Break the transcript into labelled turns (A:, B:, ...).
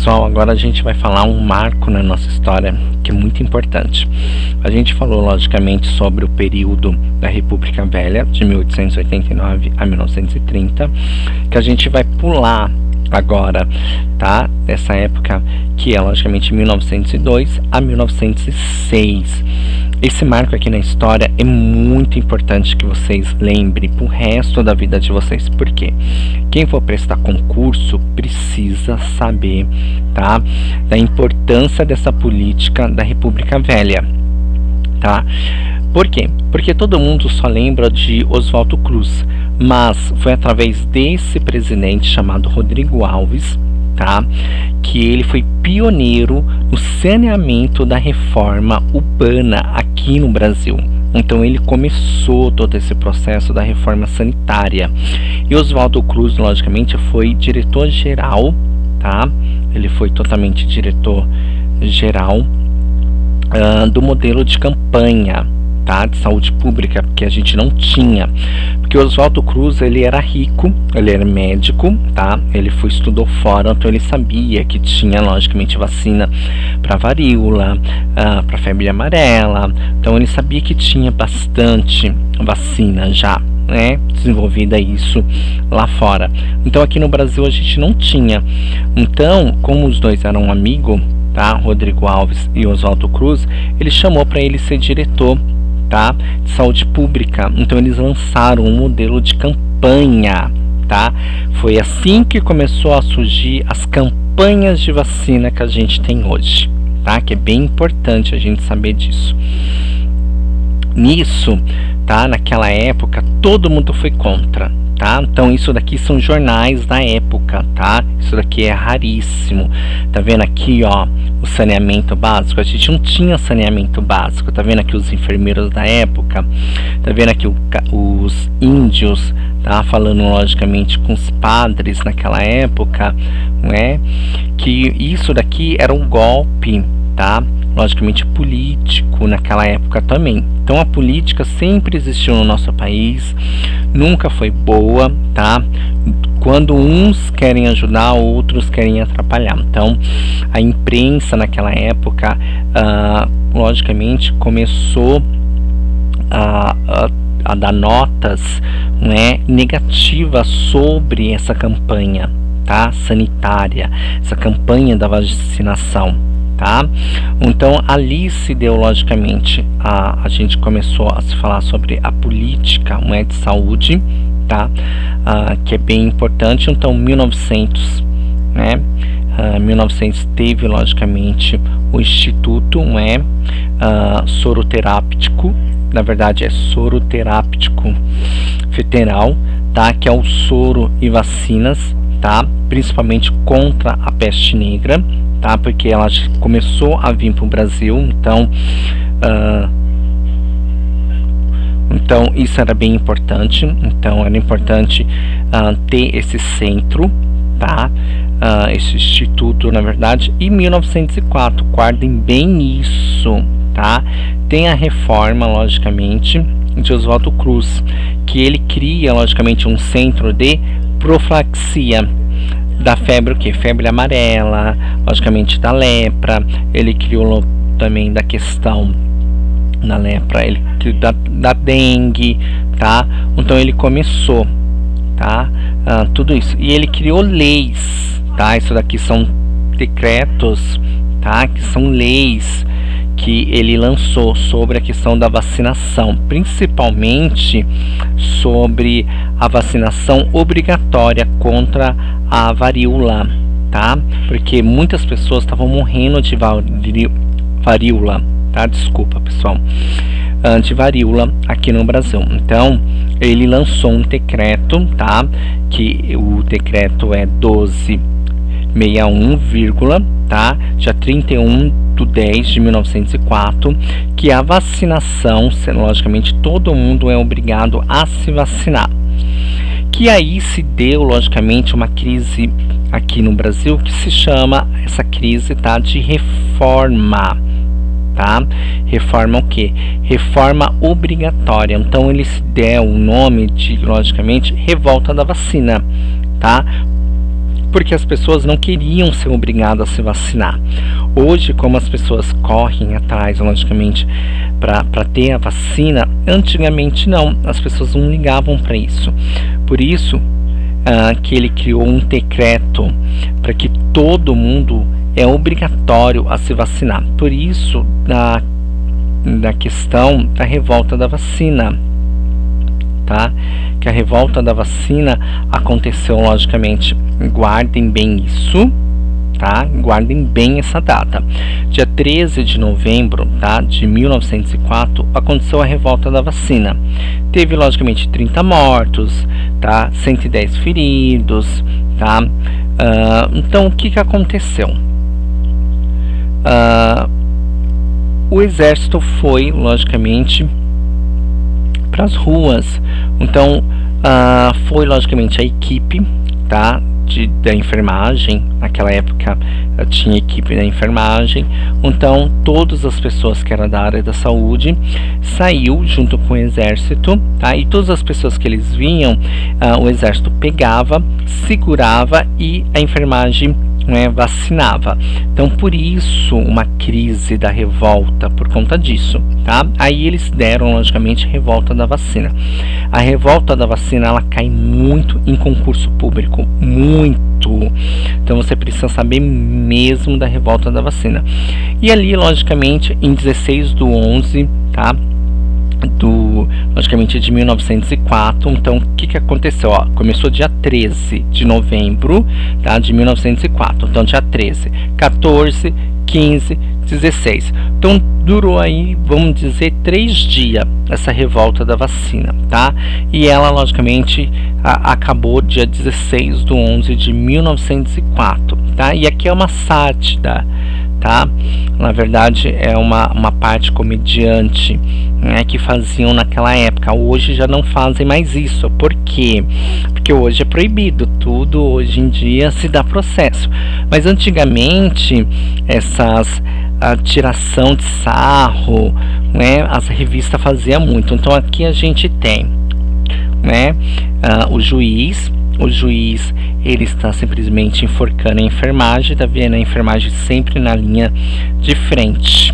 A: Pessoal, agora a gente vai falar um marco na nossa história que é muito importante. A gente falou logicamente sobre o período da República Velha, de 1889 a 1930, que a gente vai pular agora, tá? Nessa época que é logicamente 1902 a 1906. Esse marco aqui na história é muito importante que vocês lembrem pro resto da vida de vocês. Por quê? Quem for prestar concurso precisa saber, tá? Da importância dessa política da República Velha, tá? Por quê? Porque todo mundo só lembra de Oswaldo Cruz, mas foi através desse presidente chamado Rodrigo Alves, tá? Que ele foi pioneiro no saneamento da reforma urbana aqui no Brasil. Então ele começou todo esse processo da reforma sanitária. E Oswaldo Cruz, logicamente, foi diretor-geral, tá? Ele foi totalmente diretor-geral do modelo de campanha, tá, de saúde pública, porque a gente não tinha, porque Oswaldo Cruz ele era rico, ele era médico, tá, ele estudou fora, então ele sabia que tinha logicamente vacina para varíola, para febre amarela, então ele sabia que tinha bastante vacina já, né, desenvolvida isso lá fora. Então aqui no Brasil a gente não tinha. Então, como os dois eram amigos, tá, Rodrigo Alves e Oswaldo Cruz, ele chamou para ele ser diretor, tá, de saúde pública. Então eles lançaram um modelo de campanha, tá? Foi assim que começou a surgir as campanhas de vacina que a gente tem hoje, tá? Que é bem importante a gente saber disso. Nisso, tá? Naquela época todo mundo foi contra, tá? Então isso daqui são jornais da época, tá? Isso daqui é raríssimo. Tá vendo aqui, ó, o saneamento básico? A gente não tinha saneamento básico. Tá vendo aqui os enfermeiros da época? Tá vendo aqui os índios, tá? Falando logicamente com os padres naquela época, não é? Que isso daqui era um golpe, tá? Logicamente político naquela época também. Então a política sempre existiu no nosso país, nunca foi boa, tá? Quando uns querem ajudar, outros querem atrapalhar. Então a imprensa naquela época, logicamente começou a dar notas, né, negativas sobre essa campanha, tá? Sanitária, essa campanha da vacinação, tá? Então ali se deu logicamente a gente começou a se falar sobre a política, né, de saúde, tá? Que é bem importante. Então 1900, né? 1900 teve logicamente o Instituto, né, soroterápico, na verdade é soroterápico federal, tá? Que é o soro e vacinas, tá? Principalmente contra a peste negra, tá? Porque ela começou a vir para o Brasil, então então isso era bem importante. Então era importante ter esse centro, tá? Esse instituto, na verdade. E 1904, guardem bem isso, tá? Tem a reforma, logicamente, de Oswaldo Cruz, que ele cria logicamente um centro de profilaxia da febre, o que? Febre amarela, logicamente da lepra. Ele criou também da questão da lepra, ele criou da dengue, tá? Então ele começou, tá? Tudo isso. E ele criou leis, tá? Isso daqui são decretos, tá? Que são leis que ele lançou sobre a questão da vacinação, principalmente sobre a vacinação obrigatória contra a varíola, tá? Porque muitas pessoas estavam morrendo de varíola, tá? Desculpa, pessoal, de varíola aqui no Brasil. Então ele lançou um decreto, tá? Que o decreto é 1261, tá? Dia 31/10/1904, que a vacinação, logicamente todo mundo é obrigado a se vacinar. Que aí se deu logicamente uma crise aqui no Brasil que se chama essa crise, tá, de reforma, tá? Reforma o que? Reforma obrigatória. Então eles deram o nome de logicamente revolta da vacina, tá? porque as pessoas não queriam ser obrigadas a se vacinar. Hoje, como as pessoas correm atrás, logicamente, para ter a vacina, antigamente não, as pessoas não ligavam para isso. Por isso que ele criou um decreto para que todo mundo é obrigatório a se vacinar. Por isso, da questão da revolta da vacina, tá? Que a revolta da vacina aconteceu, logicamente, guardem bem isso, tá? Guardem bem essa data. Dia 13 de novembro, tá? De 1904, aconteceu a revolta da vacina. Teve, logicamente, 30 mortos, tá? 110 feridos, tá? Então, o que aconteceu? O exército foi, logicamente, para as ruas. Então, foi, logicamente, a equipe, tá? Da enfermagem. Naquela época tinha equipe da enfermagem, então todas as pessoas que eram da área da saúde saiu junto com o exército, tá? E todas as pessoas que eles vinham, o exército pegava, segurava e a enfermagem vacinava. Então, por isso uma crise da revolta por conta disso, tá? Aí eles deram, logicamente, a revolta da vacina. A revolta da vacina, ela cai muito em concurso público, muito. Então você precisa saber mesmo da revolta da vacina. E ali, logicamente, em 16/11, tá? Logicamente, de 1904. Então, o que aconteceu? Começou dia 13 de novembro, tá, de 1904. Então, dia 13, 14, 15, 16. Então, durou aí, vamos dizer, 3 dias essa revolta da vacina, tá? E ela, logicamente, acabou dia 16/11 de 1904, tá? E aqui é uma sátira, tá? Na verdade, é uma parte comediante, né, que faziam naquela época. Hoje já não fazem mais isso. Por quê? Porque hoje é proibido. Tudo hoje em dia se dá processo. Mas antigamente, a tiração de sarro, né, as revistas faziam muito. Então aqui a gente tem, né, o juiz, ele está simplesmente enforcando a enfermagem, tá vendo? A enfermagem sempre na linha de frente,